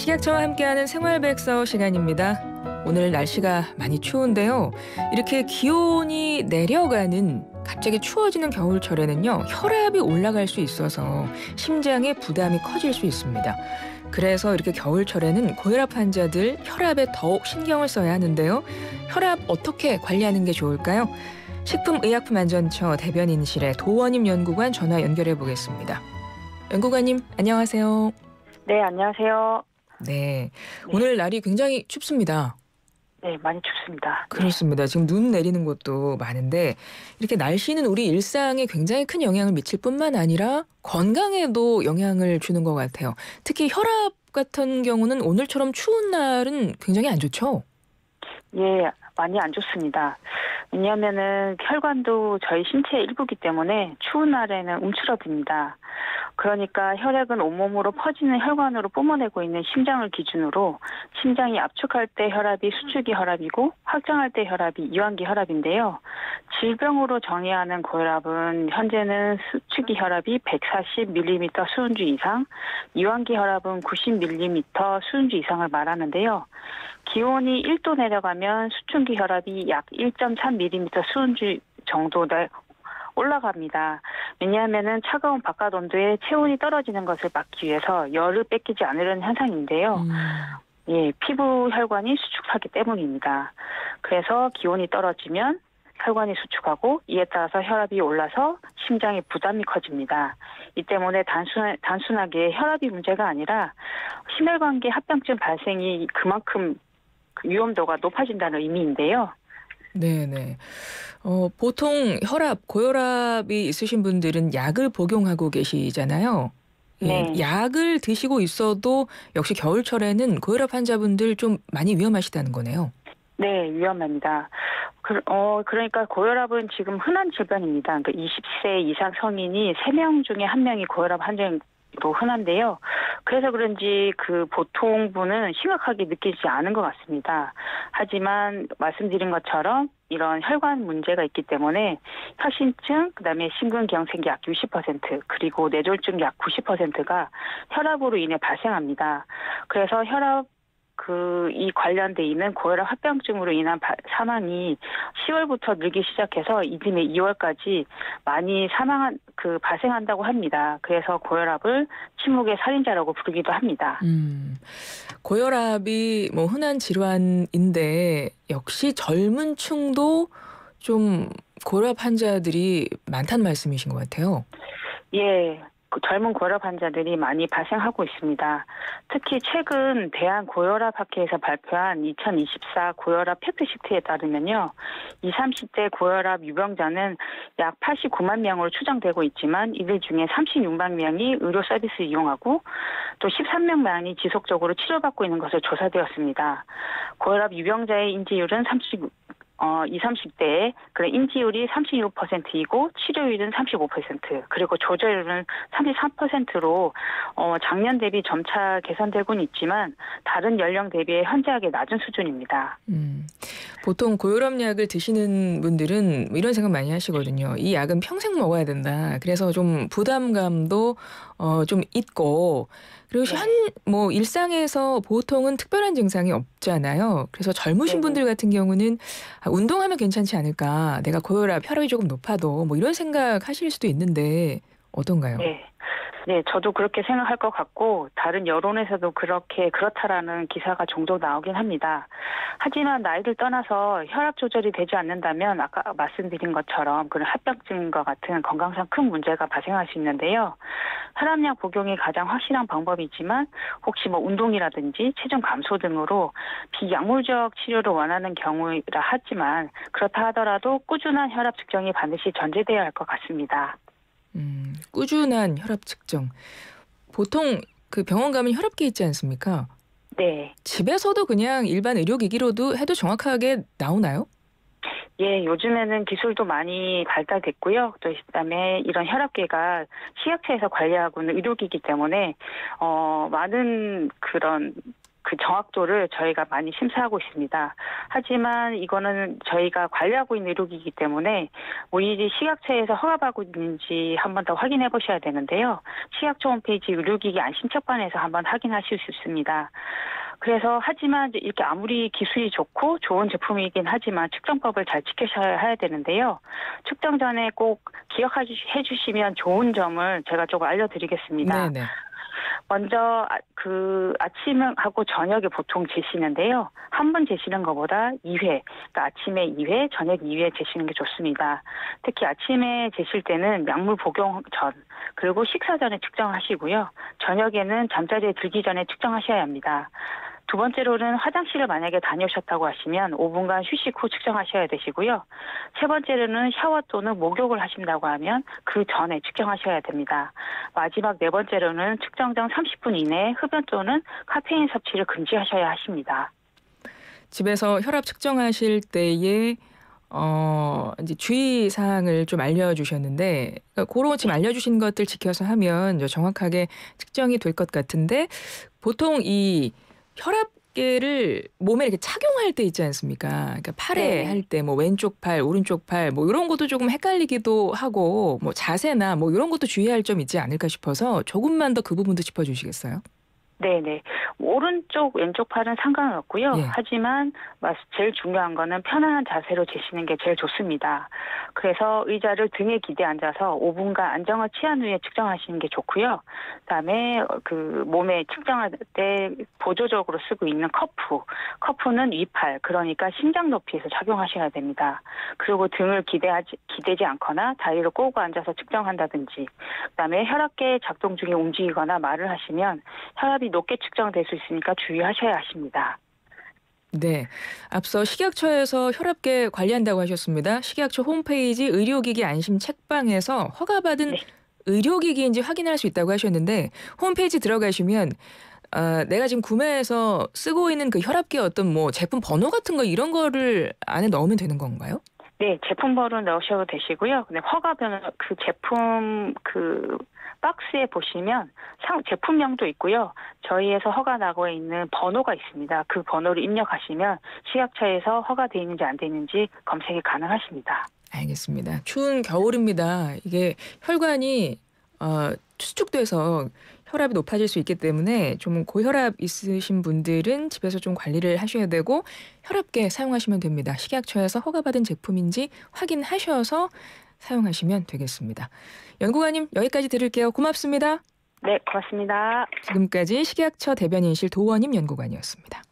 식약처와 함께하는 생활백서 시간입니다. 오늘 날씨가 많이 추운데요. 이렇게 기온이 내려가는 갑자기 추워지는 겨울철에는요. 혈압이 올라갈 수 있어서 심장에 부담이 커질 수 있습니다. 그래서 이렇게 겨울철에는 고혈압 환자들 혈압에 더욱 신경을 써야 하는데요. 혈압 어떻게 관리하는 게 좋을까요? 식품의약품안전처 대변인실의 도원임 연구관 전화 연결해 보겠습니다. 연구관님, 안녕하세요. 네, 안녕하세요. 네, 오늘 날이 굉장히 춥습니다. 네, 많이 춥습니다. 그렇습니다. 지금 눈 내리는 곳도 많은데 이렇게 날씨는 우리 일상에 굉장히 큰 영향을 미칠 뿐만 아니라 건강에도 영향을 주는 것 같아요. 특히 혈압 같은 경우는 오늘처럼 추운 날은 굉장히 안 좋죠? 예, 많이 안 좋습니다. 왜냐하면은 혈관도 저희 신체의 일부이기 때문에 추운 날에는 움츠러듭니다. 그러니까 혈액은 온몸으로 퍼지는 혈관으로 뿜어내고 있는 심장을 기준으로 심장이 압축할 때 혈압이 수축이 혈압이고 확장할 때 혈압이 이완기 혈압인데요. 질병으로 정의하는 고혈압은 현재는 수축이 혈압이 140mm 수은주 이상, 이완기 혈압은 90mm 수은주 이상을 말하는데요. 기온이 1도 내려가면 수축기 혈압이 약 1.3mm 수은주 정도 올라갑니다. 왜냐하면은 차가운 바깥 온도에 체온이 떨어지는 것을 막기 위해서 열을 뺏기지 않으려는 현상인데요. 예, 피부 혈관이 수축하기 때문입니다. 그래서 기온이 떨어지면 혈관이 수축하고 이에 따라서 혈압이 올라서 심장의 부담이 커집니다. 이 때문에 단순하게 혈압이 문제가 아니라 심혈관계 합병증 발생이 그만큼 위험도가 높아진다는 의미인데요. 네네. 보통 고혈압이 있으신 분들은 약을 복용하고 계시잖아요. 예, 네. 약을 드시고 있어도 역시 겨울철에는 고혈압 환자분들 좀 많이 위험하시다는 거네요. 네, 위험합니다. 그러니까 고혈압은 지금 흔한 질병입니다. 그러니까 20세 이상 성인이 3명 중에 1명이 고혈압 환자로 흔한데요. 그래서 그런지 그 보통 분은 심각하게 느끼지 않은 것 같습니다. 하지만 말씀드린 것처럼 이런 혈관 문제가 있기 때문에 혈신증, 그다음에 심근경색이 약 60%, 그리고 뇌졸중 약 90%가 혈압으로 인해 발생합니다. 그래서 이 관련돼 있는 고혈압 합병증으로 인한 사망이 10월부터 늘기 시작해서 이듬해 2월까지 많이 발생한다고 합니다. 그래서 고혈압을 침묵의 살인자라고 부르기도 합니다. 고혈압이 흔한 질환인데 역시 젊은 층도 좀 고혈압 환자들이 많다는 말씀이신 것 같아요. 예. 젊은 고혈압 환자들이 많이 발생하고 있습니다. 특히 최근 대한고혈압학회에서 발표한 2024 고혈압 팩트시트에 따르면요. 20, 30대 고혈압 유병자는 약 89만 명으로 추정되고 있지만 이들 중에 36만 명이 의료 서비스 이용하고 또 13명만이 지속적으로 치료받고 있는 것으로 조사되었습니다. 고혈압 유병자의 인지율은 20, 30대에 인지율이 36%이고 치료율은 35%, 그리고 조절율은 33%로 작년 대비 점차 개선되고는 있지만 다른 연령 대비에 현저하게 낮은 수준입니다. 보통 고혈압 약을 드시는 분들은 이런 생각 많이 하시거든요. 이 약은 평생 먹어야 된다. 그래서 좀 부담감도 좀 있고, 그리고 일상에서 보통은 특별한 증상이 없잖아요. 그래서 젊으신 분들 같은 경우는 운동하면 괜찮지 않을까. 내가 혈압이 조금 높아도 이런 생각 하실 수도 있는데 어떤가요? 네, 저도 그렇게 생각할 것 같고 다른 여론에서도 그렇다라는 기사가 종종 나오긴 합니다. 하지만 나이를 떠나서 혈압 조절이 되지 않는다면 아까 말씀드린 것처럼 그런 합병증과 같은 건강상 큰 문제가 발생할 수 있는데요. 혈압약 복용이 가장 확실한 방법이지만 혹시 운동이라든지 체중 감소 등으로 비약물적 치료를 원하는 경우라 하지만 그렇다 하더라도 꾸준한 혈압 측정이 반드시 전제되어야 할 것 같습니다. 꾸준한 혈압 측정. 보통 병원 가면 혈압계 있지 않습니까? 네. 집에서도 그냥 일반 의료기기로도 해도 정확하게 나오나요? 예, 요즘에는 기술도 많이 발달됐고요. 또 그다음에 이런 혈압계가 식약처에서 관리하고 있는 의료기기 때문에 많은 그런 그 정확도를 저희가 많이 심사하고 있습니다. 하지만 이거는 저희가 관리하고 있는 의료기기 때문에 우리 식약처에서 허가받고 있는지 한 번 더 확인해 보셔야 되는데요. 식약처 홈페이지 의료기기 안심책방에서 한번 확인하실 수 있습니다. 그래서 하지만 이렇게 아무리 기술이 좋고 좋은 제품이긴 하지만 측정법을 잘 지키셔야 해야 되는데요. 측정 전에 꼭 기억해 주시면 좋은 점을 제가 조금 알려드리겠습니다. 네네. 먼저 아침하고 저녁에 보통 재시는데요. 한 번 재시는 것보다 2회, 그러니까 아침에 2회, 저녁 2회 재시는 게 좋습니다. 특히 아침에 재실 때는 약물 복용 전, 그리고 식사 전에 측정하시고요. 저녁에는 잠자리에 들기 전에 측정하셔야 합니다. 두 번째로는 화장실을 만약에 다녀오셨다고 하시면 5분간 휴식 후 측정하셔야 되시고요. 세 번째로는 샤워 또는 목욕을 하신다고 하면 그 전에 측정하셔야 됩니다. 마지막 네 번째로는 측정 전 30분 이내에 흡연 또는 카페인 섭취를 금지하셔야 하십니다. 집에서 혈압 측정하실 때에 이제 주의 사항을 좀 알려주셨는데 그러니까 그런 지금 알려주신 것들 지켜서 하면 이제 정확하게 측정이 될 것 같은데 보통 이 혈압계를 몸에 이렇게 착용할 때 있지 않습니까? 그러니까 팔에 네. 할 때 뭐 왼쪽 팔, 오른쪽 팔 뭐 이런 것도 조금 헷갈리기도 하고 뭐 자세나 뭐 이런 것도 주의할 점 있지 않을까 싶어서 조금만 더 그 부분도 짚어주시겠어요? 네네. 오른쪽, 왼쪽 팔은 상관은 없고요. 예. 하지만 제일 중요한 거는 편안한 자세로 재시는 게 제일 좋습니다. 그래서 의자를 등에 기대 앉아서 5분간 안정을 취한 후에 측정하시는 게 좋고요. 그다음에 그 몸에 측정할 때 보조적으로 쓰고 있는 커프는 위팔, 그러니까 심장 높이에서 착용하셔야 됩니다. 그리고 등을 기대지 않거나 다리를 꼬고 앉아서 측정한다든지, 그다음에 혈압계 작동 중에 움직이거나 말을 하시면 혈압이 높게 측정될 수 있으니까 주의하셔야 하십니다. 네. 앞서 식약처에서 혈압계 관리한다고 하셨습니다. 식약처 홈페이지 의료기기 안심 책방에서 허가받은 네. 의료기기인지 확인할 수 있다고 하셨는데 홈페이지 들어가시면 내가 지금 구매해서 쓰고 있는 그 혈압계 어떤 뭐 제품 번호 같은 거 이런 거를 안에 넣으면 되는 건가요? 네, 제품 번호 넣으셔도 되시고요. 근데 허가변 그 제품 박스에 보시면 제품명도 있고요. 저희에서 허가 나고 있는 번호가 있습니다. 그 번호를 입력하시면 식약처에서 허가돼 있는지 안 돼 있는지 검색이 가능하십니다. 알겠습니다. 추운 겨울입니다. 이게 혈관이 수축돼서 혈압이 높아질 수 있기 때문에 좀 고혈압 있으신 분들은 집에서 좀 관리를 하셔야 되고 혈압계 사용하시면 됩니다. 식약처에서 허가받은 제품인지 확인하셔서 사용하시면 되겠습니다. 연구관님 여기까지 들을게요. 고맙습니다. 네, 고맙습니다. 지금까지 식약처 대변인실 도원임 연구관이었습니다.